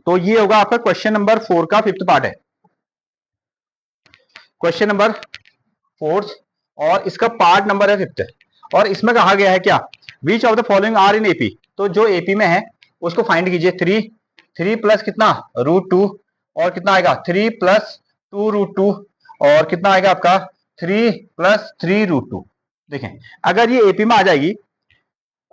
तो ये होगा आपका क्वेश्चन नंबर 4 का 5th पार्ट है, क्वेश्चन नंबर 4 और इसका पार्ट नंबर है 5th। और इसमें कहा गया है क्या, which of the following are in AP, तो जो एपी में है उसको फाइंड कीजिए। 3 प्लस कितना √2 और कितना आएगा 3 प्लस 2 √2 और कितना आएगा आपका 3 प्लस 3 √2। देखें अगर ये एपी में आ जाएगी,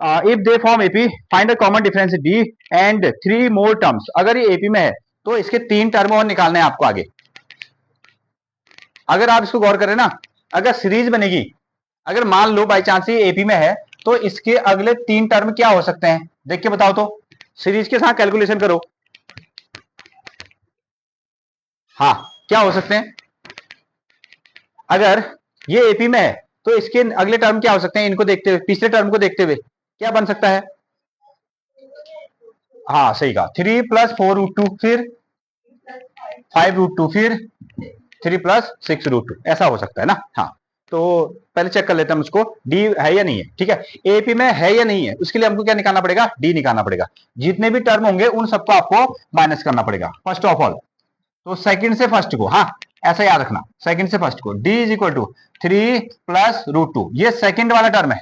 if they form AP find a common difference D and 3 more terms, अगर ये एपी में है तो इसके 3 टर्म और निकालने हैं आपको आगे। अगर आप इसको गौर करें ना, अगर सीरीज बनेगी, अगर मान लो बाई चांस ये एपी में है तो इसके अगले 3 टर्म क्या हो सकते हैं, देख के बताओ तो, सीरीज के साथ कैलकुलेशन करो। हाँ क्या हो सकते हैं, अगर ये एपी में है तो इसके अगले टर्म क्या हो सकते हैं, इनको देखते हुए, पिछले टर्म को देखते हुए क्या बन सकता है। हाँ सही कहा, 3 प्लस 4 √2 फिर 5 √2 फिर 3 प्लस 6 √2, ऐसा हो सकता है ना। हाँ तो पहले चेक कर लेते हैं उसको, डी है या नहीं है। ठीक है, एपी में है या नहीं है, उसके लिए हमको क्या निकालना पड़ेगा, डी निकालना पड़ेगा। जितने भी टर्म होंगे उन सबको आपको माइनस करना पड़ेगा फर्स्ट ऑफ ऑल। तो सेकंड से फर्स्ट को, हाँ ऐसा याद रखना, सेकंड से फर्स्ट को D is equal to 3 plus √2, ये सेकंड वाला टर्म है,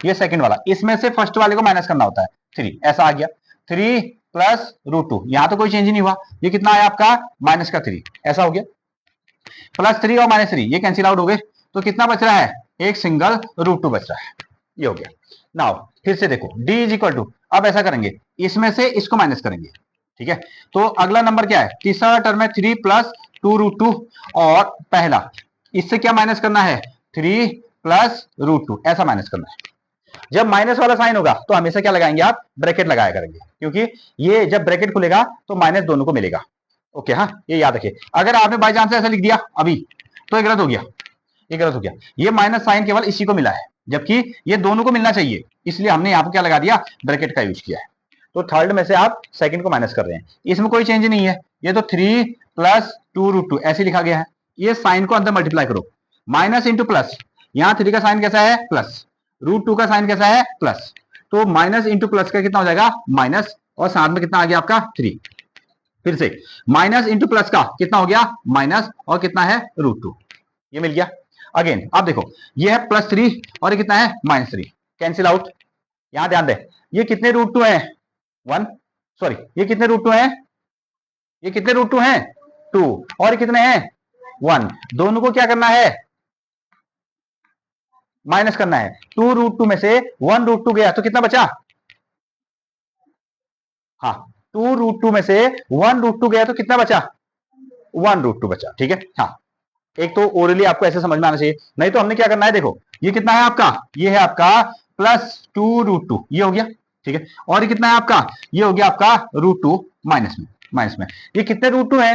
ये सेकंड वाला, इसमें से फर्स्ट वाले को माइनस करना होता है 3, ऐसा आ गया 3 प्लस √2, यहां तो कोई चेंज नहीं हुआ, ये कितना आया आपका माइनस का 3, ऐसा हो गया। प्लस 3 और -3 ये कैंसिल आउट हो गए, तो कितना बच रहा है, एक सिंगल √2 बच रहा है, ये हो गया। नाउ फिर से देखो d इज इक्वल टू, अब ऐसा करेंगे इसमें से इसको माइनस करेंगे। ठीक है, तो अगला नंबर क्या है, तीसरा टर्म है 3 प्लस 2 √2 और पहला, इससे क्या माइनस करना है 3 प्लस √2, ऐसा माइनस करना है। जब माइनस वाला साइन होगा तो हमेशा क्या लगाएंगे आप, ब्रैकेट लगाया करेंगे, क्योंकि ये जब ब्रैकेट खुलेगा तो माइनस दोनों को मिलेगा। ओके हाँ ये याद रखिए, अगर आपने बाई चांस ऐसा लिख दिया अभी तो ये गलत हो गया, ये गलत हो गया, ये माइनस साइन केवल इसी को मिला है, जबकि ये दोनों को मिलना चाहिए, इसलिए हमने यहाँ पर क्या लगा दिया, ब्रैकेट का यूज किया है। तो थर्ड में से आप सेकंड को माइनस कर रहे हैं, इसमें कोई चेंज नहीं है, ये तो 3 प्लस 2 √2 ऐसे लिखा गया है। ये साइन को अंदर मल्टीप्लाई करो, माइनस इंटू प्लस, यहाँ 3 का साइन कैसा है प्लस, √2 का साइन कैसा है प्लस, तो माइनस इंटू प्लस का कितना हो जाएगा माइनस, और साथ में कितना आ गया आपका 3, फिर से माइनस इंटू प्लस का कितना हो गया माइनस, और कितना है √2, ये मिल गया। अगेन अब देखो ये है +3 और ये कितना है -3, कैंसिल आउट। यहां ध्यान दे, ये कितने √2 है 1, सॉरी ये कितने √2 है, ये कितने √2 है 2, और ये कितने हैं 1, दोनों को क्या करना है माइनस करना है। 2 √2 में से 1 √2 गया तो कितना बचा, हाँ 2 √2 में से 1 √2 गया तो कितना बचा 1 √2 बचा। ठीक है, हाँ एक तो ओरली आपको ऐसे समझ में आना चाहिए, नहीं तो हमने क्या करना है, देखो ये कितना है आपका, ये है आपका +2 √2, ये हो गया। ठीक है, और ये कितना है आपका, ये हो गया आपका √2 माइनस में, ये कितने √2 है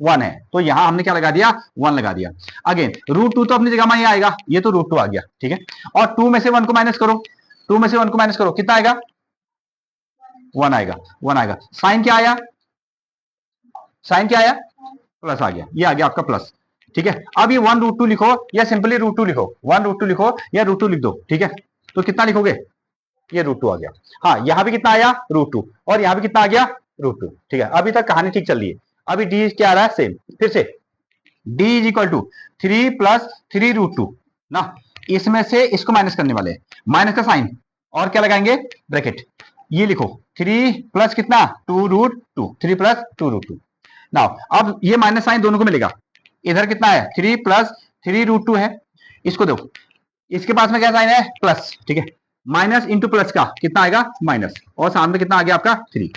1 है, तो यहां हमने क्या लगा दिया 1 लगा दिया। अगेन √2 तो अपनी जगह में ही आएगा, ये तो √2 आ गया। ठीक है, और 2 में से 1 को माइनस करो, 2 में से 1 को माइनस करो, कितना आएगा 1 आएगा, 1 आएगा। साइन क्या आया, साइन क्या आया प्लस आ गया, ये आ गया आपका प्लस। ठीक है, अब ये 1 √2 लिखो या सिंपली √2 लिखो, 1 √2 लिखो या √2 लिख दो। ठीक है, तो कितना लिखोगे, ये √2 आ गया। हाँ यहां भी कितना आया √2 और यहां भी कितना आ गया √2। ठीक है, अभी तक कहानी ठीक चल रही है। अभी डी क्या आ रहा है सेम, फिर से d is equal to 3 plus 3 √2 ना, इसमें से इसको माइनस करने वाले हैं, माइनस का साइन और क्या लगाएंगे ब्रैकेट, ये लिखो 3 प्लस कितना 2 √2, 3 प्लस 2 √2। नाउ अब ये माइनस साइन दोनों को मिलेगा, इधर कितना है 3 प्लस 3 √2 है, इसको दो, इसके पास में क्या साइन है प्लस। ठीक है, माइनस इंटू प्लस का कितना आएगा माइनस, और सामने कितना आ गया आपका 3,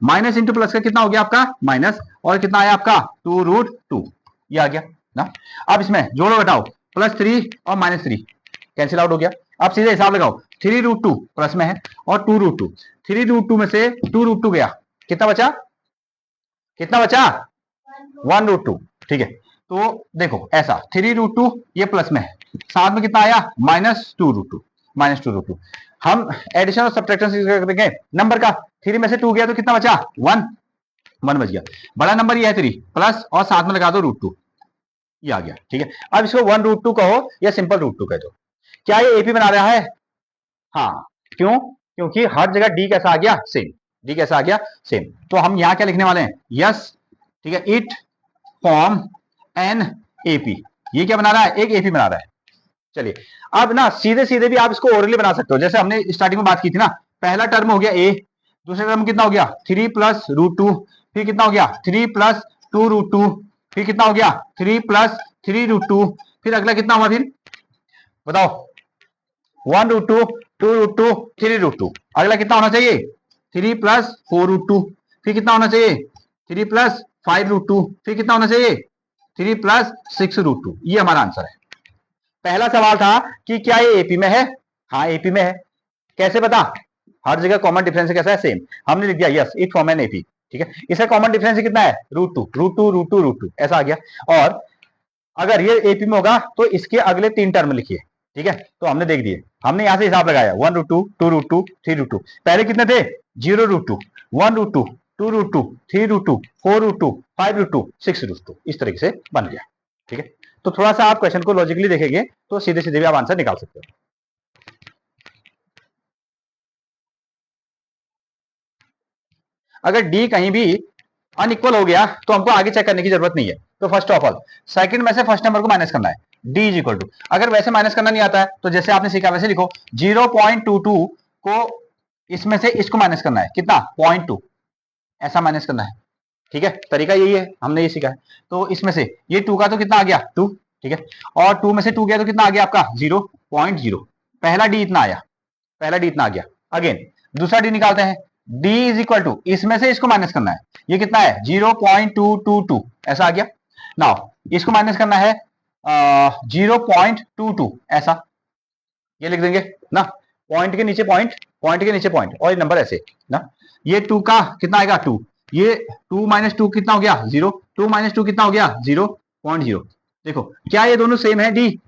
माइनस इंटू प्लस का कितना हो गया आपका माइनस, और कितना आया आपका 2 √2, ये आ गया ना। अब इसमें जोड़ो घटाओ, +3 और -3 कैंसिल आउट हो गया। अब सीधे हिसाब लगाओ, 3 √2 प्लस में है और 2 √2, 3 √2 में से 2 √2 गया, कितना बचा, कितना बचा 1 √2। ठीक है, तो देखो ऐसा 3 √2 ये प्लस में है, साथ में कितना आया -2 √2। हम एडिशन और सब्ट्रैक्शन करेंगे नंबर का, 3 में से 2 गया तो कितना बचा 1 बच गया, बड़ा नंबर ये है 3 प्लस और साथ में लगा दो √2, ये आ गया। ठीक है, अब इसको 1 √2 कहो या सिंपल √2 कह दो। क्या ये एपी बना रहा है, हाँ क्यों, क्योंकि हर जगह डी कैसा आ गया सेम, डी कैसा आ गया, सेम। तो हम यहां क्या लिखने वाले हैं, यस, ठीक है, इट फॉर्म एन एपी, ये क्या बना रहा है, एक एपी बना रहा है। चलिए अब ना सीधे सीधे भी आप इसको ओरली बना सकते हो, जैसे हमने स्टार्टिंग में बात की थी ना, पहला टर्म हो गया ए, दूसरा टर्म कितना हो गया 3 + √2, फिर कितना हो गया 3 + 2√2, फिर कितना हो गया 3 + 3√2, फिर अगला कितना हुआ, फिर बताओ 1√2, 2√2, 3√2, अगला कितना होना चाहिए 3 + 4√2, फिर कितना होना चाहिए 3 + 5√2, फिर कितना होना चाहिए 3 + 6√2। ये हमारा आंसर है। पहला सवाल था कि क्या ये एपी में है, हाँ एपी में है। कैसे पता, हर जगह कॉमन डिफरेंस कैसा है, सेम। हमने लिख दिया yes it form an AP, ठीक है। इसका कॉमन डिफरेंस कितना है, √2 ऐसा आ गया। और अगर ये एपी में होगा तो इसके अगले 3 टर्म लिखिए, ठीक है। तो हमने देख दिए, हमने यहां से हिसाब लगाया 1√2, 2√2, 3√2। पहले कितने थे 0√2, 1√2, 2√2, 3√2, 4√2, 5√2, 6√2, इस तरीके से बन गया, ठीक है। तो थोड़ा सा आप क्वेश्चन को लॉजिकली देखेंगे तो सीधे सीधे भी आप आंसर निकाल सकते हो। अगर डी कहीं भी अनइक्वल हो गया तो हमको आगे चेक करने की जरूरत नहीं है। तो फर्स्ट ऑफ ऑल सेकंड में से फर्स्ट नंबर को माइनस करना है, डी इज इक्वल टू, अगर वैसे माइनस करना नहीं आता है तो जैसे आपने सीखा वैसे लिखो, 0.22 को इसमें से इसको माइनस करना है, कितना 0.2, ऐसा माइनस करना है, ठीक है। तरीका यही है, हमने ये सीखा है। तो इसमें से ये 2 का तो कितना आ गया 2, ठीक है, और 2 में से 2 गया तो कितना आ गया आपका 0.0, पहला डी इतना आया, पहला डी इतना आ गया। अगेन दूसरा डी निकालते हैं, डी इज इक्वल टू, इसमें से इसको माइनस करना है, ये कितना है 0.222, ऐसा आ गया। नाउ इसको माइनस करना है 0.22, ऐसा ये लिख देंगे ना, पॉइंट के नीचे पॉइंट, पॉइंट के नीचे पॉइंट, और ये नंबर ऐसे ना। ये 2 का कितना आएगा 2, ये 2 - 2 कितना हो गया 0, 2 - 2 कितना हो गया 0.0। देखो क्या ये दोनों सेम है डी,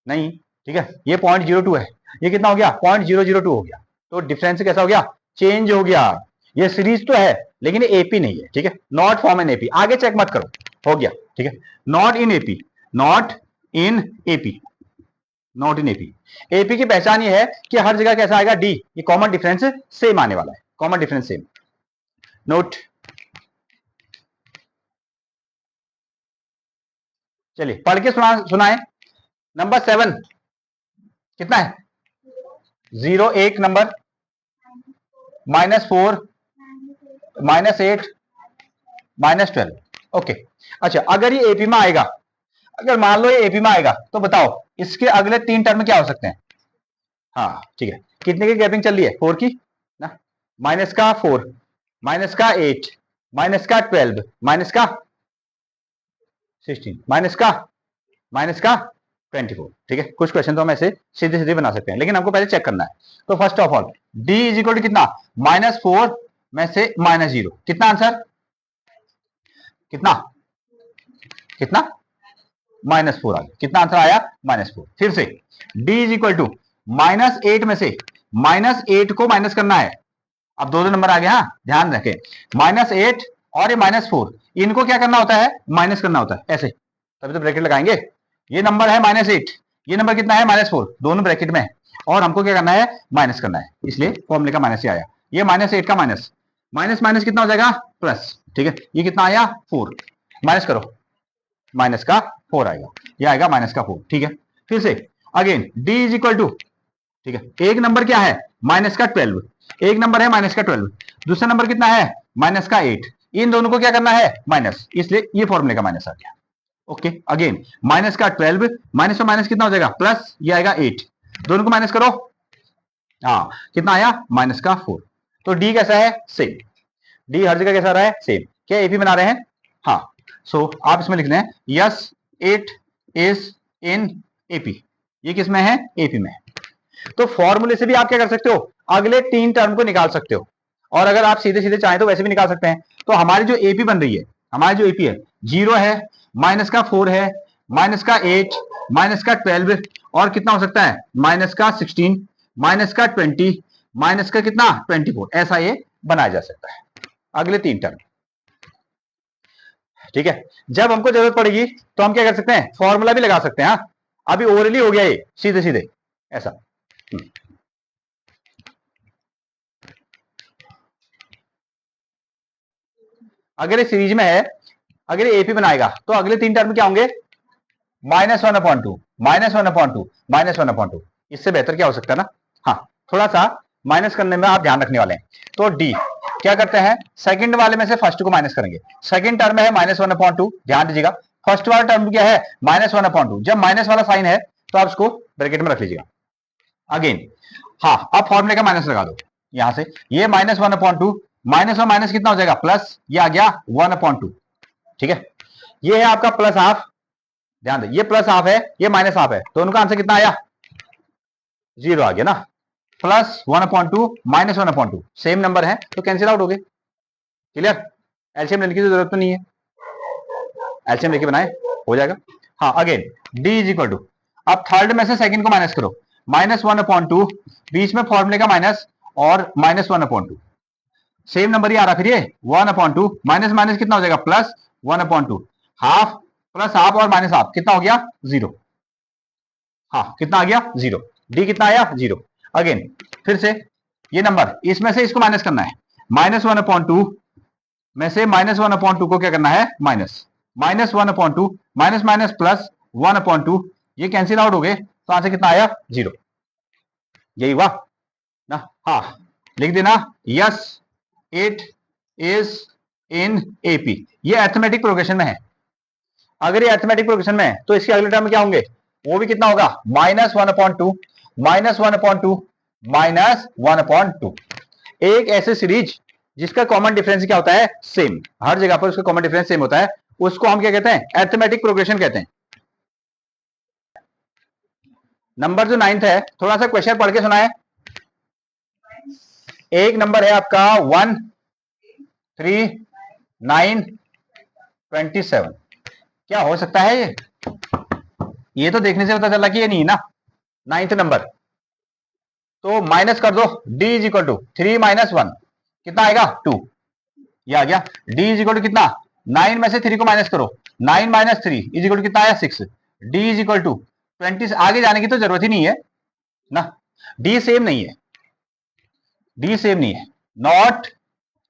नहीं, ठीक है, ये 0.02 है, ये कितना हो गया 0.002 हो गया। तो डिफरेंस कैसा हो गया, चेंज हो गया। ये सीरीज तो है लेकिन एपी नहीं है, ठीक है, नॉट फॉर्म इन एपी, आगे चेक मत करो, हो गया, ठीक है, not in AP, not in AP, not in AP. AP की पहचान ये है कि हर जगह कैसा आएगा डी, ये कॉमन डिफरेंस सेम आने वाला है, कॉमन डिफरेंस सेम। नोट, चलिए पढ़ के सुनाए। नंबर 7 कितना है, 0 1 नंबर, -4, -8, -12, ओके। अच्छा अगर ये एपी में आएगा, अगर मान लो ये एपी में आएगा तो बताओ इसके अगले 3 टर्म क्या हो सकते हैं, हाँ ठीक है, कितने की गैपिंग चल रही है 4 की ना, माइनस का 4, माइनस का 8, माइनस का 12, माइनस का 16, माइनस का 24, ठीक है। कुछ क्वेश्चन तो हम ऐसे सीधे सीधे बना सकते हैं लेकिन हमको पहले चेक करना है। तो first of all D is equal to कितना, -4 में से -0, कितना आंसर, कितना कितना -4 आ गया, कितना आंसर आया -4। फिर से डी इज इक्वल टू -8 में से -8 को माइनस करना है, अब दो दो नंबर आ गया, हाँ ध्यान रखें, -8 और ये -4, इनको क्या करना होता है, माइनस करना होता है ऐसे, तभी तो ब्रैकेट लगाएंगे। ये नंबर है -8, ये नंबर कितना है -4, दोनों ब्रैकेट में है, और हमको क्या करना है माइनस करना है, इसलिए फॉर्मूले का माइनस ही आया। ये -8 का माइनस, माइनस माइनस कितना हो जाएगा प्लस, ठीक है, ये कितना आया 4, माइनस करो, माइनस का 4 आएगा, ये आएगा -4, ठीक है। फिर से again D is equal to, ठीक है, एक नंबर क्या है -12, एक नंबर है -12, दूसरा नंबर कितना है -8, इन दोनों को क्या करना है माइनस, इसलिए ये फॉर्मूले का माइनस आ गया। ओके अगेन -12, माइनस में माइनस कितना हो जाएगा प्लस, ये आएगा 8, दोनों को माइनस करो, हाँ कितना आया -4। तो डी कैसा है सेम, डी हर जगह कैसा रहा है सेम। क्या एपी बना रहे हैं, हाँ। सो आप इसमें लिख लें yes it is in AP, ये किस में है एपी में। तो फॉर्मूले से भी आप क्या कर सकते हो, अगले 3 टर्म को निकाल सकते हो, और अगर आप सीधे सीधे चाहें तो वैसे भी निकाल सकते हैं। तो हमारी जो एपी बन रही है, हमारी जो एपी है 0 है, -4 है, -8, -12, और कितना हो सकता है -16, -20, माइनस का कितना 24, ऐसा ये बनाया जा सकता है अगले 3 टर्म, ठीक है। जब हमको जरूरत पड़ेगी तो हम क्या कर सकते हैं, फॉर्मूला भी लगा सकते हैं, हाँ अभी ओरली हो गया ये सीधे सीधे ऐसा। अगर ये सीरीज में है, अगर ये एपी बनाएगा तो अगले 3 टर्म क्या होंगे? -1/2, -1/2, -1/2। इससे बेहतर क्या हो सकता है ना? हाँ, थोड़ा सा माइनस करने में आप ध्यान रखने वाले हैं। तो डी क्या करते हैं, सेकंड वाले में से फर्स्ट को माइनस करेंगे। सेकंड टर्म है -1/2, ध्यान दीजिएगा। फर्स्ट वाला टर्म क्या है? -1/2। जब माइनस वाला साइन है तो आप उसको ब्रैकेट में रख लीजिएगा। अगेन हाँ, अब फॉर्मूले का माइनस लगा दो यहां से। ये -1/2 माइनस और माइनस कितना हो जाएगा? प्लस। ये आ गया 1/2। ठीक है, ये है आपका प्लस हाफ। ध्यान दे, ये प्लस हाफ है, ये माइनस हाफ है। दोनों का आंसर कितना आया? 0 आ गया ना। प्लस 1/2 -1/2 सेम नंबर है तो कैंसिल आउट हो गए। क्लियर? एलसीएम लेने की जरूरत तो नहीं है, एलसीएम लेके बनाए हो जाएगा। हाँ, again D is equal to, अब थर्ड में से सेकंड को माइनस करो। -1/2, बीच में फॉर्मूले का माइनस और -1/2 सेम नंबर ही आ रहा। फिर ये 1/2 माइनस माइनस कितना हो जाएगा? प्लस 1/2। हाफ प्लस हाफ और माइनस हाफ कितना हो गया? 0। हाँ, कितना आ गया? 0। डी कितना आया? 0। अगेन फिर से ये नंबर, इसमें से इसको माइनस करना है। -1/2 में से -1/2 को क्या करना है? माइनस। -1/2 माइनस माइनस प्लस 1/2, ये कैंसिल आउट हो गए तो आंसर कितना आया? 0। यही हुआ ना? हाँ, लिख देना yes it is in AP. ये अरिथमेटिक प्रोग्रेशन में है। अगर ये अरिथमेटिक प्रोग्रेशन में है तो इसके अगले टर्म क्या होंगे? वो भी कितना होगा? -1/2 -1/2 -1/2। एक ऐसे सीरीज जिसका कॉमन डिफरेंस क्या होता है? सेम। हर जगह पर उसका कॉमन डिफरेंस सेम होता है, उसको हम क्या कहते हैं? अरिथमेटिक प्रोग्रेशन कहते हैं। नंबर जो 9th है, थोड़ा सा क्वेश्चन पढ़ के सुनाए। एक नंबर है आपका 1 3 9 27। क्या हो सकता है ये तो देखने से पता चला कि ये नहीं ना 9th नंबर। तो माइनस कर दो। डी इज इक्वल टू 3 - 1 कितना आएगा? 2। ये आ गया। डी इज इक्वल टू कितना? 9 में से 3 को माइनस करो। 9 - 3 इज इक्वल टू कितना आया? 6। D is equal to 20। आगे जाने की तो जरूरत ही नहीं है ना। डी सेम नहीं है, डी सेम नहीं है। Not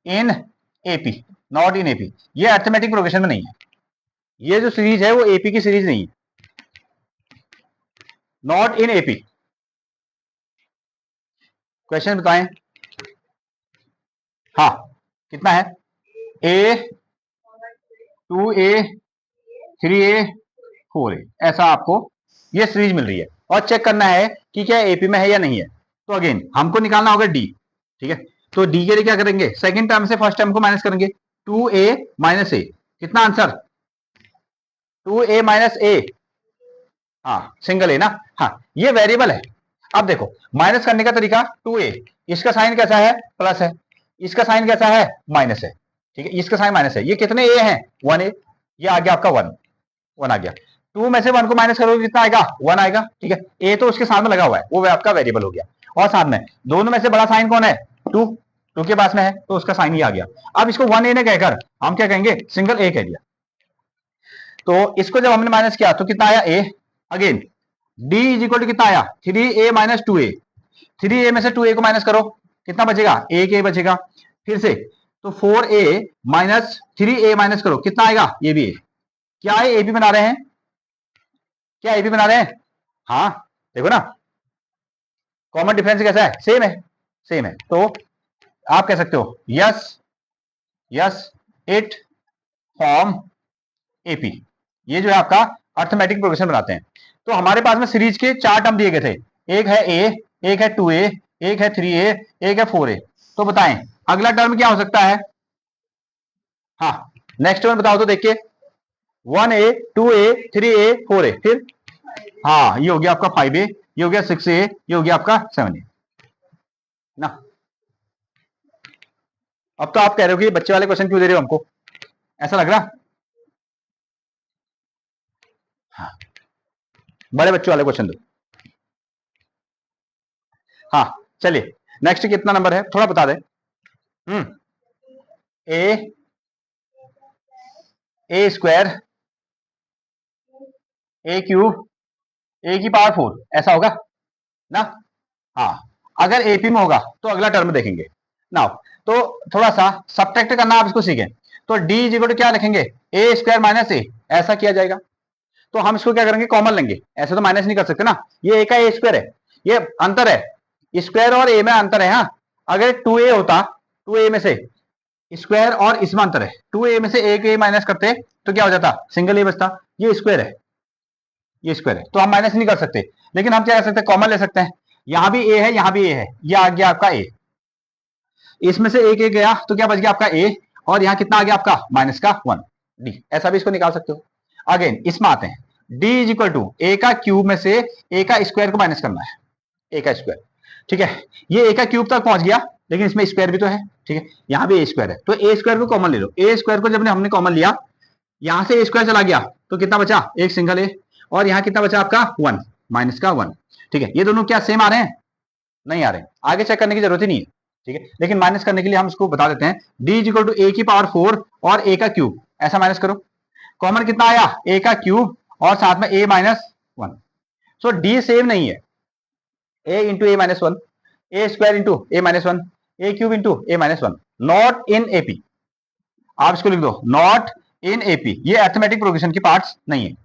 in AP, not in AP. ये अरिथमेटिक प्रोग्रेशन में नहीं है। ये जो सीरीज है वो एपी की सीरीज नहीं है। Not in AP. क्वेश्चन बताएं। हाँ, कितना है? ए 2a 3a 4a, ऐसा आपको ये सीरीज मिल रही है और चेक करना है कि क्या एपी में है या नहीं है। तो अगेन हमको निकालना होगा डी। ठीक है, तो डी के लिए क्या करेंगे? सेकंड टर्म से फर्स्ट टर्म को माइनस करेंगे। 2a - a कितना आंसर? 2a - a। हाँ, सिंगल ए ना। हाँ, ये वेरिएबल है। अब देखो माइनस करने का तरीका 2a, इसका साइन कैसा है? प्लस है। इसका साइन कैसा है? माइनस है। ठीक है, इसका साइन माइनस है। ये कितने ए हैं? 1a। ये आ गया आपका 1 आ गया। 2 में से 1 को माइनस करोगे कितना आएगा? 1 आएगा। ठीक है, ए तो उसके साथ में लगा हुआ है, वो आपका वेरिएबल हो गया। और साथ में दोनों में से बड़ा साइन कौन है? 2। 2 के पास में है तो उसका साइन ही आ गया। अब इसको 1a ने कहकर हम क्या कहेंगे? सिंगल ए कह दिया। तो इसको जब हमने माइनस किया तो कितना आया? A. Again D is equal to कितना आया? 3a - 2a। 3a में से 2a को माइनस करो, कितना बचेगा? एक ए बचेगा। फिर से तो 4a माइनस 3a माइनस करो, कितना आएगा? ये भी ए। क्या है? ए भी बना रहे हैं। क्या ए भी बना रहे हैं? हाँ, देखो ना कॉमन डिफरेंस कैसा है? सेम है, सेम है। तो आप कह सकते हो yes yes it form AP. ये जो है आपका अर्थमेटिक प्रोग्रेशन बनाते हैं। तो हमारे पास में सीरीज के 4 टर्म दिए गए थे। एक है ए, एक है 2a, एक है 3a, एक है 4a। तो बताएं अगला टर्म क्या हो सकता है? हाँ, नेक्स्ट टर्म बताओ तो देखिए। 1a 2a 3a 4a, फिर हाँ ये हो गया आपका 5a, ये हो गया 6a, ये हो गया आपका 7a ना। अब तो आप कह रहे हो कि बच्चे वाले क्वेश्चन क्यों दे रहे हो हमको, ऐसा लग रहा? हाँ, बड़े बच्चों वाले क्वेश्चन दो। हाँ, चलिए नेक्स्ट कितना नंबर है थोड़ा बता दे। ए ए स्क्वायर ए क्यूब ए की पावर 4, ऐसा होगा ना। हाँ, अगर एपी में होगा तो अगला टर्म देखेंगे ना। तो थोड़ा सा सब्ट्रैक्ट करना आप इसको सीखें। तो डी इज इक्वल टू क्या लिखेंगे, ए स्क्वायर माइनस ए, ऐसा किया जाएगा। तो हम इसको क्या करेंगे, कॉमन लेंगे, ऐसे तो माइनस नहीं कर सकते ना, ये ए का ए स्क्वायर है, ये अंतर है, स्क्वायर और ए में अंतर है। हाँ, अगर 2a होता, 2a में से स्क्वायर और इसमें अंतर है, 2a में से एक ए माइनस करते तो क्या हो जाता, सिंगल ए बचता। ये स्क्वायर है, ये स्क्वायर है, तो हम माइनस नहीं कर सकते, लेकिन हम क्या कर सकते हैं, कॉमन ले सकते हैं। यहां भी ए है, यहां भी ए है, ये आ गया आपका ए, इसमें से एक ए गया तो क्या बच गया आपका ए, और यहां कितना आ गया आपका माइनस का 1 डी, ऐसा भी इसको निकाल सकते हो। अगेन इसमें आते हैं, डी इज इक्वल टू ए का क्यूब में से ए का स्क्वायर को माइनस करना है, ए का स्क्वायर, ठीक है। ये ए का क्यूब तक पहुंच गया, लेकिन इसमें स्क्वायर भी तो है, ठीक है, यहां भी ए स्क्वायर है, तो ए स्क्वायर को कॉमन ले लो। ए स्क्वायर को जब हमने कॉमन लिया, यहां से ए स्क्वायर चला गया तो कितना बचा, एक सिंगल ए, और यहां कितना बचा आपका 1 माइनस का 1, ठीक है। ये दोनों क्या सेम आ रहे हैं, नहीं आ रहे हैं, आगे चेक करने की जरूरत ही नहीं है, ठीक है। लेकिन माइनस करने के लिए हम इसको बता देते हैं, डी इज इक्वल टू ए की पावर 4 और ए का क्यूब, ऐसा माइनस करो। कॉमन कितना आया, ए का क्यूब और साथ में A minus 1, so D same नहीं है, A into A minus 1, A square into A minus 1, A cube into A minus 1, not in AP. आप इसको लिख दो, नॉट इन एपी, ये अरिथमेटिक प्रोग्रेशन की पार्ट्स नहीं है।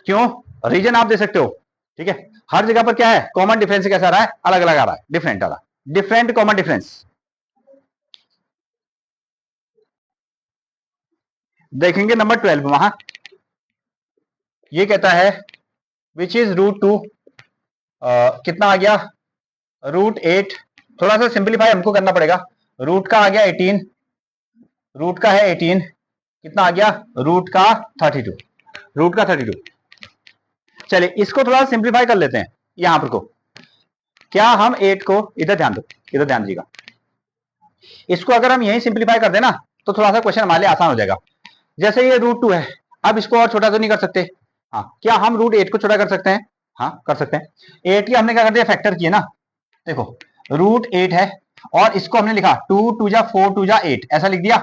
क्यों, रीजन आप दे सकते हो, ठीक है। हर जगह पर क्या है, कॉमन डिफरेंस कैसा आ रहा है, अलग अलग आ रहा है, डिफरेंट आ रहा है, डिफरेंट कॉमन डिफरेंस। देखेंगे नंबर 12 वहां, ये कहता है विच इज रूट 2, कितना आ गया, रूट 8, थोड़ा सा सिंप्लीफाई हमको करना पड़ेगा, रूट का आ गया 18, रूट का है 18, कितना आ गया, रूट का 32, रूट का 32। चलिए इसको थोड़ा सिंप्लीफाई कर लेते हैं, यहां पर को क्या, हम 8 को इधर ध्यान दो, इधर ध्यान दीजिएगा, इसको अगर हम यही सिंप्लीफाई कर देना तो थोड़ा सा क्वेश्चन हमारे लिए आसान हो जाएगा। जैसे ये रूट 2 है, अब इसको और छोटा तो नहीं कर सकते, हाँ, क्या हम रूट 8 को छोटा कर सकते हैं, हाँ कर सकते हैं। 8 की हमने क्या कर दिया, फैक्टर किए ना, देखो रूट 8 है और इसको हमने लिखा 2 2 जा 4 2 जा 8, ऐसा लिख दिया,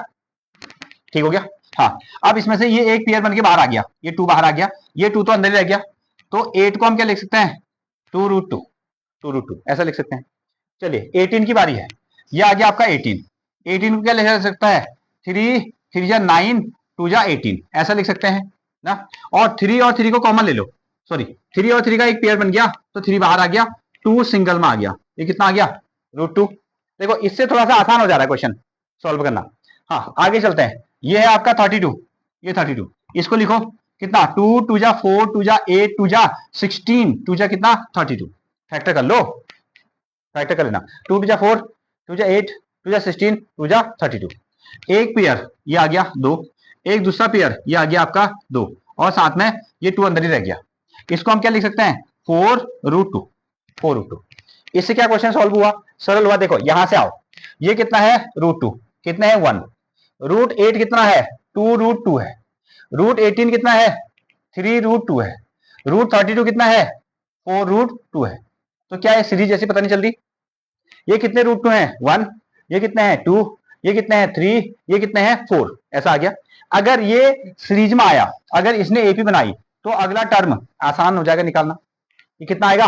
ठीक हो गया। हाँ, अब इसमें से ये एक पेयर बन के बाहर आ गया, ये 2 बाहर आ गया, ये 2 तो अंदर ही रह गया, तो 8 को हम क्या लिख सकते हैं, 2 रूट 2, 2 रूट 2 ऐसा लिख सकते हैं। चलिए 18 की बारी है, ये आ गया आपका 18, 18 को क्या लिखा सकता है, 3 3 जा 9 2 जा 18, ऐसा लिख सकते हैं ना। और 3 और 3 को कॉमन ले लो, सॉरी 3 और 3 का एक पेयर बन गया, तो 3 बाहर आ गया, 2 सिंगल में आ गया, ये कितना आ गया, रूट 2। देखो इससे थोड़ा सा आसान हो जा रहा है क्वेश्चन सॉल्व करना। हाँ आगे चलते हैं, ये है आपका 32, ये 32, इसको लिखो कितना, 2 2 जा 4 2 जा 8 2 जा 16 2 जा कितना 32, फैक्टर कर लो, फैक्टर कर लेना, 2 2 जा 4 2 जा 8 2 जा 16 2 जा 32, एक पेयर ये आ गया 2, एक दूसरा पेयर ये आ गया आपका 2, और साथ में ये 2 अंदर ही रह गया, इसको हम क्या लिख सकते हैं, 4 रूट 2, 4 रूट 2। इससे क्या क्वेश्चन सॉल्व हुआ, सरल हुआ। देखो यहां से आओ, ये कितना है, रूट 2, कितना है 1, रूट 8 कितना है, 2 रूट 2 है, रूट 18 कितना है, 3 रूट 2 है, रूट 32 कितना है, 4 रूट 2 है। तो क्या है, सीरीज जैसी पता नहीं चल रही, ये कितने रूट 2 है 1, ये कितने हैं 2, ये कितने हैं 3, ये कितने हैं 4, ऐसा आ गया। अगर ये सीरीज में आया, अगर इसने एपी बनाई, तो अगला टर्म आसान हो जाएगा निकालना, ये कितना आएगा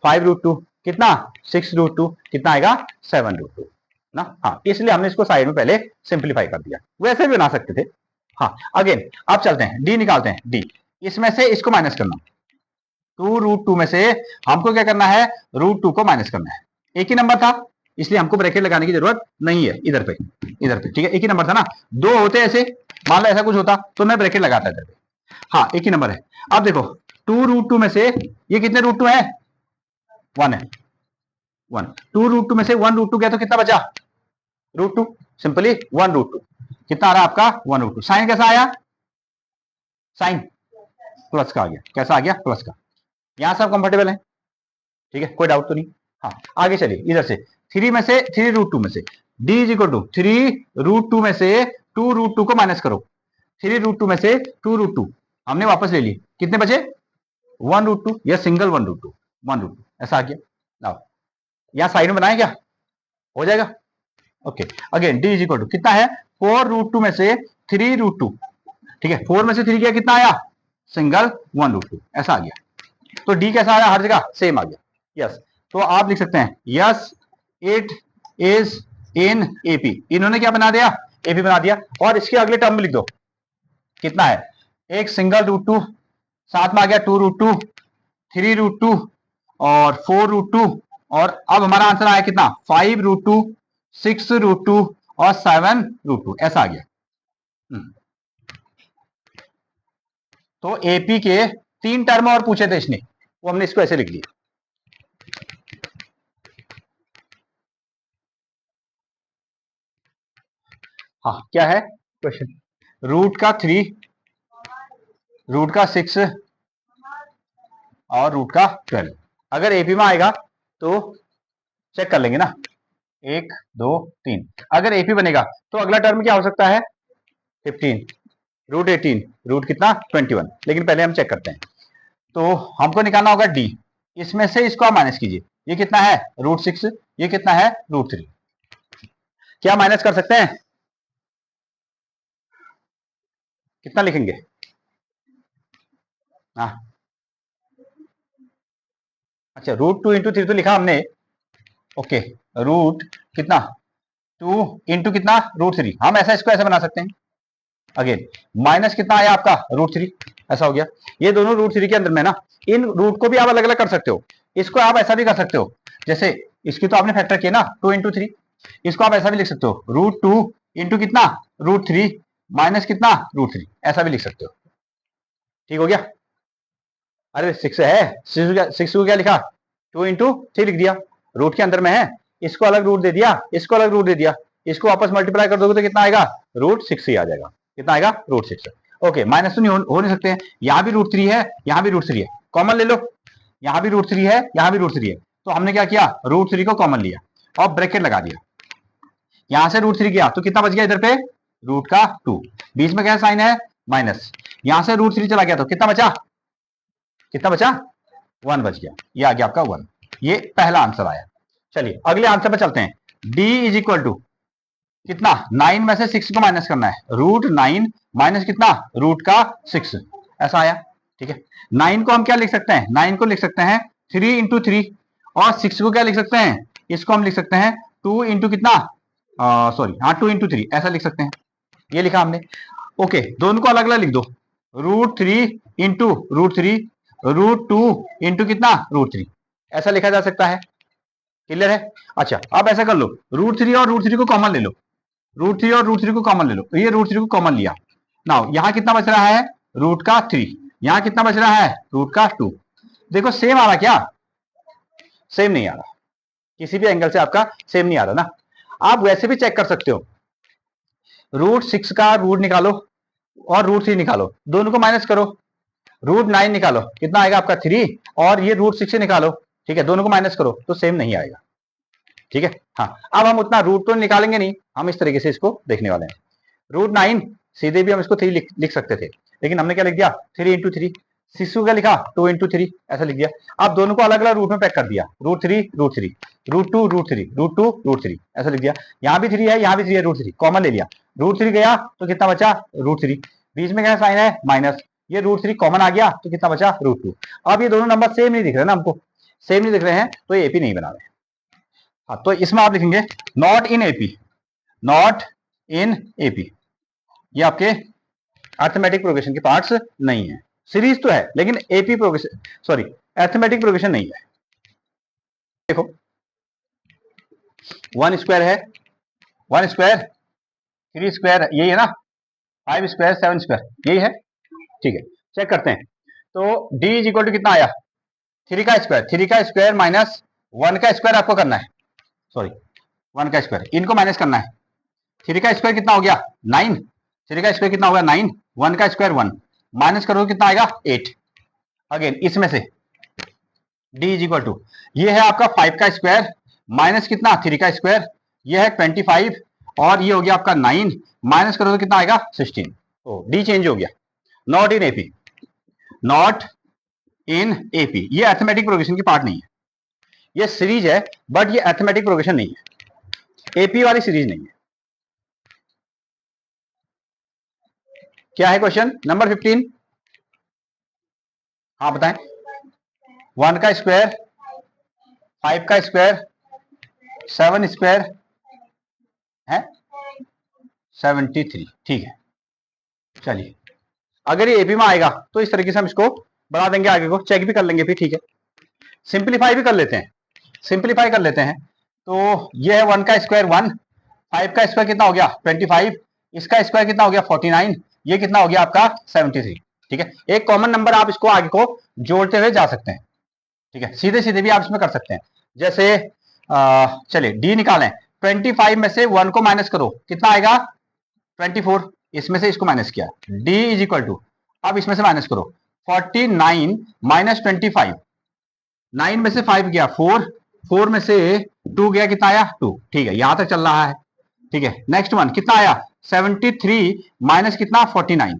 5 रूट 2, कितना 6 रूट 2, कितना आएगा 7 रूट 2 ना। हाँ, इसलिए हमने इसको साइड में पहले सिंप्लीफाई कर दिया, वैसे भी बना सकते थे। हाँ अगेन अब चलते हैं, डी निकालते हैं, डी इसमें से इसको माइनस करना, 2 रूट 2 में से हमको क्या करना है, रूट 2 को माइनस करना है, एक ही नंबर था इसलिए हमको ब्रैकेट लगाने की जरूरत नहीं है, इधर पे इधर पे, ठीक है, एक ही नंबर था ना, 2 होते ऐसे, मान लो ऐसा कुछ होता तो मैं ब्रैकेट लगाता इधर पे, हाँ एक ही नंबर है। अब देखो 2 रूट 2 में से ये कितने रूट 2 है, 1 है, 1, 2 रूट 2 में से 1 रूट 2 गया तो कितना बचा, रूट 2, सिंपली 1 रूट 2, कितना आ रहा है आपका 1 रूट 2। साइन कैसा आया, साइन प्लस का आ गया, कैसा आ गया, प्लस का। यहां सब कंफर्टेबल है, ठीक है, कोई डाउट तो नहीं। हाँ आगे चलिए, इधर से 3 में से 3 रूट 2 में से, D is equal to 3 root 2 में से 2 रूट 2 को माइनस करो, 3 रूट 2 में से 2 रूट 2 हमने वापस ले ली, कितने बचे 1 रूट 2, या सिंगल 1 रूट 2, 1 रूट 2 ऐसा आ गया। नाउ यहां साइड में बनाए क्या, हो जाएगा, okay. Again D is equal to कितना है, 4 रूट 2 में से 3 रूट 2, ठीक है, 4 में से 3 गया, कितना आया, सिंगल 1 रूट 2 ऐसा आ गया। तो डी कैसा आया, हर जगह सेम आ गया, यस। तो आप लिख सकते हैं yes it is in AP, इन्होंने क्या बना दिया, एपी बना दिया। और इसके अगले टर्म में लिख दो कितना है, एक सिंगल रूट टू, साथ में आ गया 2√2, 3√2 और 4√2, और अब हमारा आंसर आया कितना, 5√2, 6√2 और 7√2, ऐसा आ गया। तो एपी के 3 टर्म और पूछे थे इसने, वो हमने इसको ऐसे लिख लिया। हाँ क्या है क्वेश्चन, रूट का 3, रूट का 6 और रूट का 12, अगर एपी में आएगा तो चेक कर लेंगे ना, 1 2 3, अगर एपी बनेगा तो अगला टर्म क्या हो सकता है, 15, रूट 18, रूट कितना 21, लेकिन पहले हम चेक करते हैं। तो हमको निकालना होगा डी, इसमें से इसको आप माइनस कीजिए, ये कितना है √6, ये कितना है √3, क्या माइनस कर सकते हैं, कितना लिखेंगे, हाँ अच्छा √2 × 3 तो लिखा हमने, ओके, रूट कितना 2 इंटू कितना √3, हम ऐसा इसको ऐसे बना सकते हैं, अगेन माइनस कितना आया आपका √3, ऐसा हो गया, ये दोनों √3 के अंदर में ना, इन रूट को भी आप अलग अलग कर सकते हो, इसको आप ऐसा भी कर सकते हो, जैसे इसकी तो आपने फैक्टर किया ना 2 × 3, इसको आप ऐसा भी लिख सकते हो, √2 इंटू कितना √3 माइनस कितना √3, ऐसा भी लिख सकते हो, ठीक हो गया। अरे 6 है, 6 को क्या लिखा 2 × 3 लिख दिया, रूट के अंदर में है, इसको अलग रूट दे दिया, इसको अलग रूट दे दिया, इसको वापस मल्टीप्लाई कर दोगे तो कितना आएगा √6 ही आ जाएगा, कितना आएगा √6, ओके, माइनस तो नहीं हो नहीं सकते हैं, यहां भी √3 है, यहां भी √3 है, कॉमन ले लो, यहां भी √3 है, यहां भी √3 है, तो हमने क्या किया √3 को कॉमन लिया और ब्रैकेट लगा दिया, यहां से √3 गया तो कितना बच गया इधर पे रूट का 2, बीच में क्या साइन है माइनस, यहां से √3 चला गया तो कितना बचा, कितना बचा 1 बच गया, ये आ गया आपका 1, ये पहला आंसर आया। चलिए अगले आंसर पे चलते हैं, d इज इक्वल टू कितना 9 में से 6 को माइनस करना है, √9 माइनस कितना रूट का 6, ऐसा आया, ठीक है। 9 को हम क्या लिख सकते हैं, 9 को लिख सकते हैं 3 × 3, और 6 को क्या लिख सकते हैं, इसको हम लिख सकते हैं 2 इंटू कितना, सॉरी हाँ 2 × 3 ऐसा लिख सकते हैं, ये लिखा हमने, ओके, दोनों को अलग अलग लिख दो, √3 इंटू √3, √2 इंटू कितना √3, ऐसा लिखा जा सकता है, क्लियर है। अच्छा अब ऐसा कर लो, √3 और √3 को कॉमन ले लो, √3 और √3 को कॉमन ले लो, तो ये √3 को कॉमन लिया, नाउ यहां कितना बच रहा है रूट का 3, यहां कितना बच रहा है रूट का 2, देखो सेम आ रहा क्या, सेम नहीं आ रहा, किसी भी एंगल से आपका सेम नहीं आ रहा ना, आप वैसे भी चेक कर सकते हो, √6 का रूट निकालो और √3 निकालो, दोनों को माइनस करो, √9 निकालो कितना आएगा आपका 3, और ये √6 से निकालो, ठीक है, दोनों को माइनस करो तो सेम नहीं आएगा, ठीक है। हाँ अब हम उतना रूट तो निकालेंगे नहीं, हम इस तरीके से इसको देखने वाले हैं, √9 सीधे भी हम इसको 3 लिख सकते थे, लेकिन हमने क्या लिख दिया 3 × 3, 6 को क्या लिखा 2 × 3 ऐसा लिख दिया, अब दोनों को अलग अलग रूट में पैक कर दिया, √3 √3, √2 √3, √2 √3 ऐसा लिख दिया, यहाँ भी 3 है यहाँ भी 3 है, √3 कॉमन ले लिया, √3 गया तो कितना बचा √3, बीच में क्या साइन है माइनस, ये √3 कॉमन आ गया तो कितना बचा √2, अब ये दोनों नंबर सेम नहीं दिख रहे ना हमको, सेम नहीं दिख रहे हैं तो ये एपी नहीं बना रहे, हाँ तो इसमें आप लिखेंगे not in AP, not in AP, ये आपके अर्थमेटिक प्रोग्रेशन के पार्ट्स नहीं है, सीरीज तो है लेकिन AP progression sorry arithmetic progression नहीं है। देखो 1 स्क्वायर है, 1 स्क्वायर 3 स्क्वायर यही है ना, 5 स्क्वायर 7 स्क्वायर यही है, ठीक है, चेक करते हैं, तो d इज इक्वल टू कितना आया 3 का स्क्वायर, 3 का स्क्वायर माइनस 1 का स्क्वायर आपको करना है, सॉरी 1 का स्क्वायर इनको माइनस करना है, 3 का स्क्वायर कितना हो गया 9, 3 का स्क्वायर कितना हो गया 9, 1 का स्क्वायर 1, माइनस करोगे कितना आएगा 8, अगेन इसमें से d इज इक्वल टू ये है आपका 5 का स्क्वायर माइनस कितना 3 का स्क्वायर, ये है 25 और ये हो गया आपका 9, माइनस करोगे कितना आएगा 16, तो d चेंज हो गया, not in AP, not in AP, ये अर्थमेटिक प्रोग्रेशन की पार्ट नहीं है, ये सीरीज है बट ये अर्थमेटिक प्रोग्रेशन नहीं है, एपी वाली सीरीज नहीं है। क्या है क्वेश्चन नंबर 15, हाँ बताएं, 1 का स्क्वायर 5 का स्क्वायर 7 स्क्वायर है 73, ठीक है। चलिए, अगर ये एपी में आएगा तो इस तरीके से हम इसको बढ़ा देंगे, आगे को चेक भी कर लेंगे फिर, ठीक है। सिंप्लीफाई भी कर लेते हैं, सिंप्लीफाई कर लेते हैं। तो ये है 1 का स्क्वायर 1, 5 का स्क्वायर कितना हो गया 25, इसका स्क्वायर कितना हो गया 49, ये कितना हो गया आपका 73, ठीक है। एक कॉमन नंबर आप इसको आगे को जोड़ते हुए जा सकते हैं, ठीक है। सीधे सीधे भी आप इसमें कर सकते हैं। जैसे चलिए डी निकालें, 25 में से 1 को माइनस करो, कितना आएगा 24, इसमें से इसको माइनस किया, डी इज इक्वल टू, अब इसमें से माइनस करो 49 माइनस 25, 9 में से 5 गया 4, 4 में से 2 गया, कितना आया 2, ठीक है। यहां तक चल रहा है, ठीक है। नेक्स्ट वन कितना आया 73 माइनस कितना 49,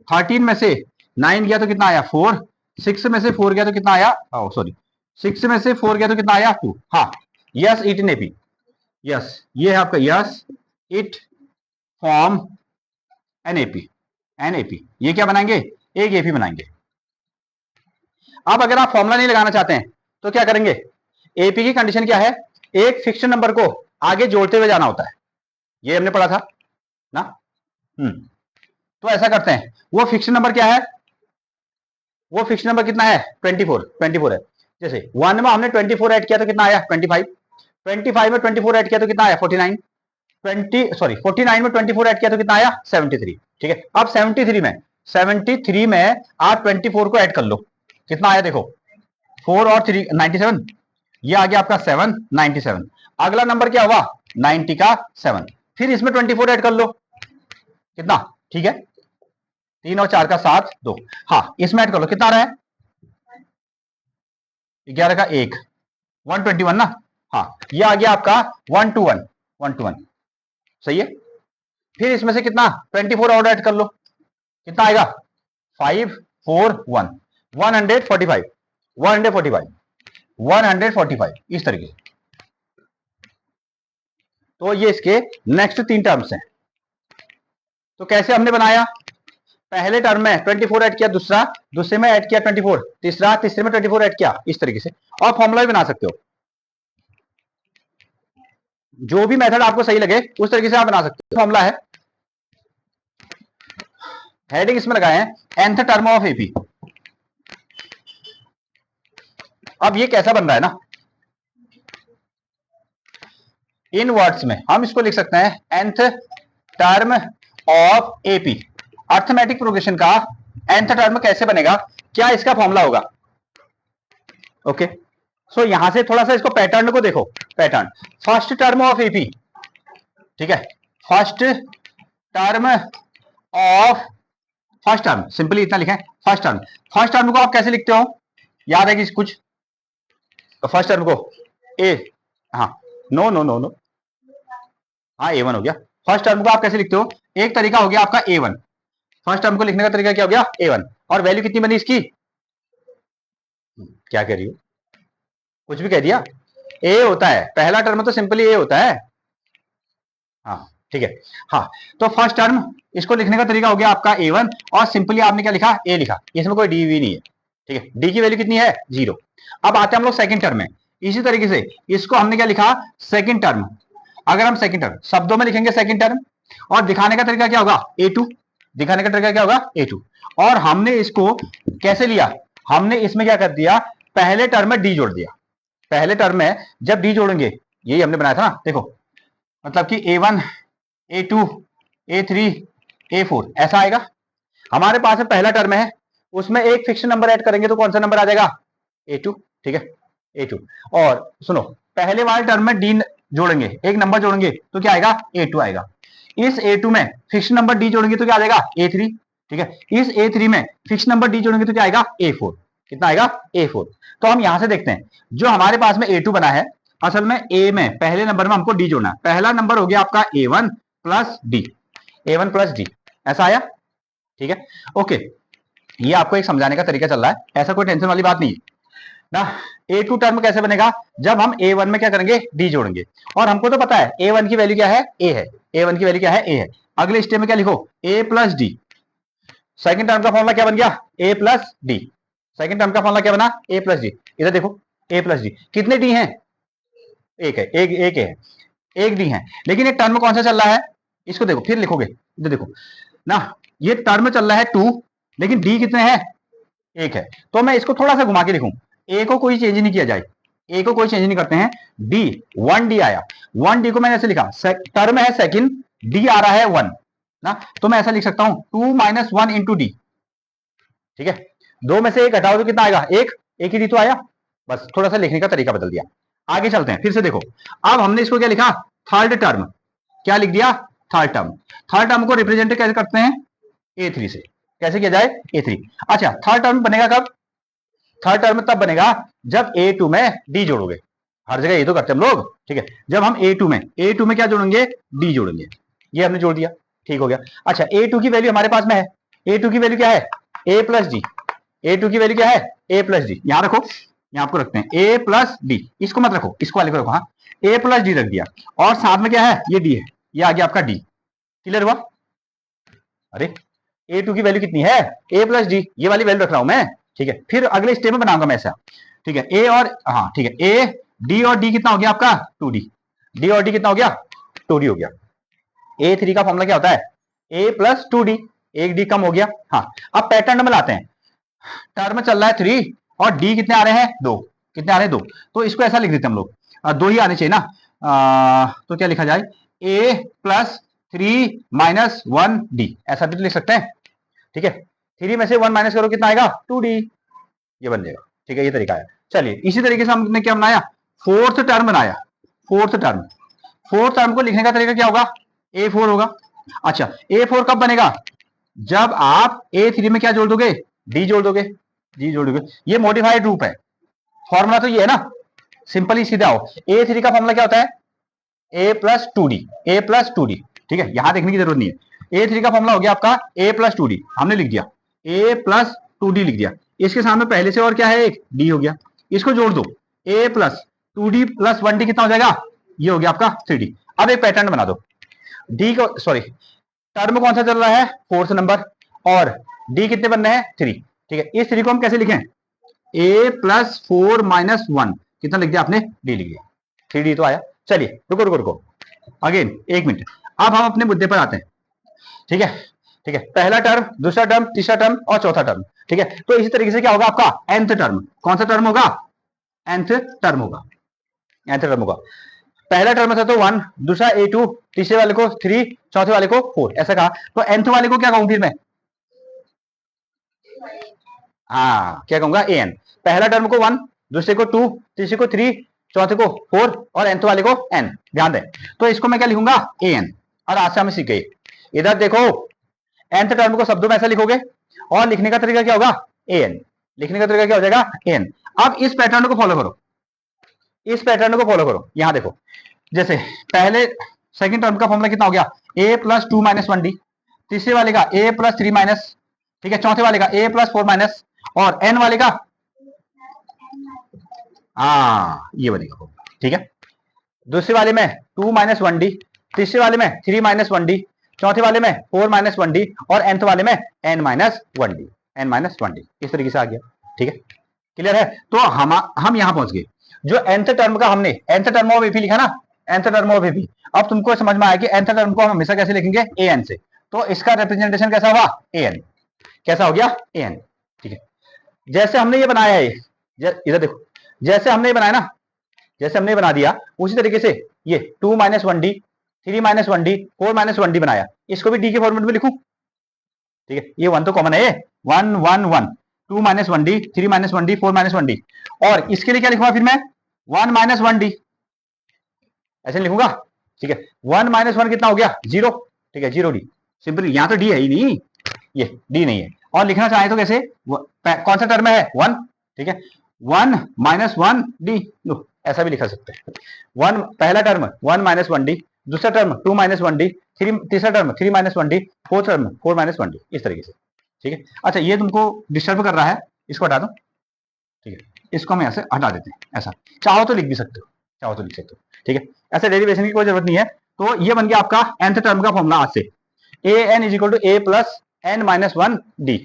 13 में से 9 गया तो कितना आया 4, 6 में से 4 गया तो कितना आया, सॉरी 6 में से 4 गया तो कितना आया 2। हाँ, yes it in AP, yes ये है आपका yes it form an AP, an AP, ये क्या बनाएंगे एक एपी बनाएंगे। अब अगर आप फॉर्मूला नहीं लगाना चाहते हैं तो क्या करेंगे, एपी की कंडीशन क्या है, एक फिक्स्ड नंबर को आगे जोड़ते हुए जाना होता है, ये हमने पढ़ा था ना। तो ऐसा करते हैं, वो फिक्स्ड नंबर क्या है, वो फिक्स्ड नंबर कितना है 24, 24 है। जैसे 1 में हमने 24 ऐड किया तो कितना आया 25, 25 में 24 ऐड किया तो कितना आया 49, 49 में 24 ऐड किया तो कितना आया 73, ठीक है। अब 73 में आप 24 को ऐड कर लो, कितना आया देखो 4 और 3 97, ये आ गया आपका 7 97। अगला नंबर क्या हुआ 90 का 7, फिर इसमें 24 ऐड कर लो, कितना, ठीक है 3 और 4 का 7 2, हाँ इसमें ऐड कर लो, कितना आ रहा है 11 का 1 121 ना, हाँ ये आ गया आपका 121 121, सही है। फिर इसमें से कितना 24 और ऐड कर लो, कितना आएगा 541 145 145 145, इस तरीके से। तो ये इसके नेक्स्ट 3 टर्म्स हैं। तो कैसे हमने बनाया, पहले टर्म में 24 ऐड किया, दूसरे में ऐड किया 24, तीसरे में 24 ऐड किया, इस तरीके से। और फॉर्मूला भी बना सकते हो, जो भी मेथड आपको सही लगे उस तरीके से आप बना सकते हो। फॉर्मूला है, हेडिंग इसमें लगाए हैं nth टर्म ऑफ एपी। अब ये कैसा बन रहा है ना, इन वर्ड्स में हम इसको लिख सकते हैं nth term of AP. Arithmetic progression का nth टर्म कैसे बनेगा, क्या इसका फॉर्मूला होगा, ओके। सो यहां से थोड़ा सा इसको पैटर्न को देखो, pattern first term of AP, ठीक है, first term of, first term simply इतना लिखें फर्स्ट टर्म को आप कैसे लिखते हो, याद है कि कुछ, फर्स्ट टर्म को ए, हाँ नो नो नो नो, हाँ A1 हो गया। फर्स्ट टर्म को आप कैसे लिखते हो, एक तरीका हो गया आपका A1, फर्स्ट टर्म को लिखने का तरीका क्या हो गया A1, और वैल्यू कितनी बनी इसकी, क्या कह रही हो, कुछ भी कह दिया, A होता है, पहला टर्म तो सिंपली A होता है, हाँ ठीक है। हाँ तो फर्स्ट टर्म इसको लिखने का तरीका हो गया आपका A1, और सिंपली आपने क्या लिखा A लिखा, इसमें कोई डी वी नहीं है, ठीक है। डी की वैल्यू कितनी है 0। अब आते हैं हम लोग सेकंड टर्म में, इसी तरीके से इसको हमने क्या लिखा सेकंड टर्म। अगर हम सेकंड टर्म शब्दों में लिखेंगे सेकंड टर्म, और दिखाने का तरीका क्या होगा A2, दिखाने का तरीका क्या होगा A2। और हमने इसको कैसे लिया, हमने इसमें क्या कर दिया, पहले टर्म में डी जोड़ दिया, पहले टर्म में जब डी जोड़ेंगे, यही हमने बनाया था ना, देखो मतलब कि A1 A2 A3 A4 ऐसा आएगा। हमारे पास में पहला टर्म है, उसमें एक फिक्स नंबर ऐड करेंगे तो कौन सा नंबर आ जाएगा A2, ठीक है A2। और सुनो पहले वाले टर्म में डी जोड़ेंगे, एक नंबर जोड़ेंगे तो क्या आएगा A2 आएगा। इस A2 में फिक्स नंबर डी जोड़ेंगे तो क्या आ जाएगा A3, ठीक है। इस A3 में फिक्स नंबर डी जोड़ेंगे तो क्या आएगा A4, कितना आएगा A4। तो हम यहां से देखते हैं, जो हमारे पास में A2 बना है, असल में A में पहले नंबर में हमको डी जोड़ना है, पहला नंबर हो गया आपका A1 plus D, A1 plus D, ऐसा आया, ठीक है ओके। ये आपको एक समझाने का तरीका चल रहा है, ऐसा कोई टेंशन वाली बात नहीं है ना। A2 टर्म कैसे बनेगा, जब हम A1 में क्या करेंगे डी जोड़ेंगे, और हमको तो पता है A1 की वैल्यू क्या है A है, A1 की वैल्यू क्या है A है। अगले स्टेप में क्या लिखो A plus D, second term का फॉर्मूला क्या बन गया A plus D, second term का फॉर्मूला क्या बना A प्लस डी। इधर देखो A प्लस डी, कितने डी हैं, एक है, एक है, एक डी है, लेकिन एक टर्म कौन सा चल रहा है, इसको देखो, फिर लिखोगे इधर देखो ना, ये टर्म चल रहा है 2, लेकिन डी कितने हैं, एक है। तो मैं इसको थोड़ा सा घुमा के लिखूं, ए को कोई चेंज नहीं किया जाए, ए को कोई चेंज नहीं करते हैं, डी 1 डी आया, 1 डी को मैंने ऐसे लिखा, टर्म है सेकंड, डी आ रहा है 1 ना, तो मैं ऐसा लिख सकता हूं 2 - 1 इंटू डी। ठीक है, दो में से एक हटाओ तो कितना आएगा, एक ही डी तो आया, बस थोड़ा सा लिखने का तरीका बदल दिया। आगे चलते हैं, फिर से देखो, अब हमने इसको क्या लिखा, थर्ड टर्म, क्या लिख दिया, थर्ड टर्म। थर्ड टर्म को रिप्रेजेंट कैसे करते हैं, A3 से, कैसे किया जाए, A3। अच्छा, थर्ड टर्म बनेगा कब, थर्ड टर्म तब बनेगा जब A2 में D जोड़ोगे, हर जगह ये तो करते हैं हम लोग। ठीक है, जब हम A2 में क्या जोड़ेंगे, D जोड़ेंगे, ये हमने जोड़ दिया, ठीक हो गया। अच्छा, A2 की वैल्यू हमारे पास में है, A2 की वैल्यू क्या है, A प्लस डी, A2 की वैल्यू क्या है, A प्लस डी, यहां रखो, यहां आपको रखते हैं A प्लस डी, इसको मत रखो, इसको वाले को रखो, हाँ A प्लस डी रख दिया, और साथ में क्या है, ये D है, ये आ गया आपका D। क्लियर हुआ, अरे A2 की वैल्यू कितनी है, A प्लस डी, ये वाली वैल्यू रख रहा हूं मैं। ठीक है, फिर अगले स्टेप में बनाऊंगा मैं ऐसा। ठीक है, A और, हाँ ठीक है, A D और D कितना हो गया आपका, 2D, D और D कितना हो गया, 2D हो गया। A3 का फॉर्मूला क्या होता है, A प्लस 2D, एक D कम हो गया। हाँ, अब पैटर्न में लाते हैं, टर्म चल रहा है 3 और D कितने आ रहे हैं, 2, कितने आ रहे हैं, 2, तो इसको ऐसा लिख देते हैं हम लोग, 2 ही आने चाहिए ना, तो क्या लिखा जाए, A प्लस 3 माइनस 1D, ऐसा भी तो लिख सकते हैं। ठीक है, 3 में से 1 माइनस करो, कितना आएगा, 2D, ये बन जाएगा। ठीक है, ये तरीका है। चलिए, इसी तरीके से हमने क्या बनाया, फोर्थ टर्म बनाया, फोर्थ टर्म को लिखने का तरीका क्या होगा, A4 होगा। अच्छा, A4 कब बनेगा, जब आप A3 में क्या जोड़ दोगे, D जोड़ दोगे, D जोड़ दोगे, ये मॉडिफाइड रूप है, फॉर्मूला तो ये है ना, सिंपली सीधा हो। A3 का फॉर्मूला क्या होता है, A plus 2D, A plus 2D। ठीक है, यहां देखने की जरूरत नहीं है, A3 का फॉर्मूला हो गया आपका A प्लस 2D, हमने लिख दिया A प्लस 2D लिख दिया, इसके सामने पहले से और क्या है, एक D हो गया, इसको जोड़ दो, A plus 2D plus 1D कितना हो जाएगा, ये हो गया आपका 3D। अब एक पैटर्न बना दो, D को, सॉरी, टर्म कौन सा चल रहा है, फोर्थ नंबर, और D कितने बनने हैं, 3। ठीक है, इस 3 को हम कैसे लिखें, A प्लस 4 माइनस 1, कितना लिख दिया आपने, D लिख दिया, 3D तो आया। चलिए रुको रुको रुको, अगेन एक मिनट, अब हम अपने मुद्दे पर आते हैं। ठीक है, ठीक है, पहला टर्म, दूसरा टर्म, तीसरा टर्म और चौथा टर्म। ठीक है, तो इसी तरीके से क्या होगा आपका, nth टर्म, कौन सा टर्म होगा, nth टर्म होगा, nth टर्म होगा। पहला टर्म था तो 1, दूसरा A2, तीसरे वाले को 3, चौथे वाले को 4, ऐसा कहा, तो nth वाले को क्या कहूं फिर मैं, हाँ क्या कहूंगा, an। पहला टर्म को 1, दूसरे को 2, तीसरे को 3, चौथे को 4 और nth वाले को n, ध्यान दें, तो इसको मैं क्या लिखूंगा, an। और आज से हम सीख गए, इधर देखो, nth टर्म को शब्दों में ऐसा लिखोगे, और लिखने का तरीका क्या होगा, an, लिखने का तरीका क्या हो जाएगा, an। अब इस पैटर्न को फॉलो करो, इस पैटर्न को फॉलो करो, यहां देखो, जैसे पहले सेकंड टर्म का फॉर्मूला कितना हो गया, A प्लस 2 माइनस 1D, तीसरे वाले का A प्लस 3 माइनस, ठीक है, चौथे वाले का A प्लस 4 माइनस, और n वाले का, हाँ ये बनेगा। ठीक है, दूसरे वाले में 2 माइनस 1D, तीसरे वाले में 3 माइनस 1D, चौथे वाले में 4 माइनस 1D, और nth वाले में n minus 1D, n minus 1D, इस तरीके से आ गया। ठीक है, क्लियर है, तो हम यहां पहुंच गए, जो nth टर्म का हमने nth टर्म ऑफ AP लिखा ना, nth टर्म ऑफ AP, अब तुमको समझ में आया कि nth टर्म को हम हमेशा कैसे लिखेंगे, an से, तो इसका रिप्रेजेंटेशन कैसा होगा, an, कैसा हो गया, an। ठीक है, जैसे हमने ये बनाया है, इधर देखो, जैसे हमने ये बनाया ना, जैसे हमने बना दिया, उसी तरीके से ये 2 minus 1D, 3 minus 1D, 4 minus 1D बनाया, इसको भी D के फॉर्मेट में लिखूं। ठीक है, ये 1 तो कॉमन है, 1 1 1, 2 minus 1D, 3 minus 1D, 4 minus 1D, और इसके लिए क्या लिखूंगा फिर मैं, 1 माइनस 1D, ऐसे लिखूंगा। ठीक है, 1 माइनस 1 कितना हो गया, 0। ठीक है, 0D, सिंपल, यहां तो D है ही नहीं, ये D नहीं है, और लिखना चाहे तो कैसे, कौन सा टर्म है, 1। ठीक है, 1 माइनस 1D, ऐसा भी लिखा सकते हैं, 1 पहला टर्म 1 माइनस 1D, दूसरा टर्म 2 माइनस 1D, तीसरा term 3 minus 1D, fourth term 4 minus 1D, इस तरीके से। ठीक है, अच्छा ये तुमको डिस्टर्ब कर रहा है, इसको हटा दो। ठीक है, इसको हम यहाँ से हटा देते हैं, ऐसा चाहो तो लिख भी सकते हो, चाहो तो लिख सकते हो। ठीक है, ऐसे डेरिवेशन की कोई जरूरत नहीं है। तो ये बन गया आपका nth टर्म का फॉर्मूला आज से, an is equal to A plus n minus 1D।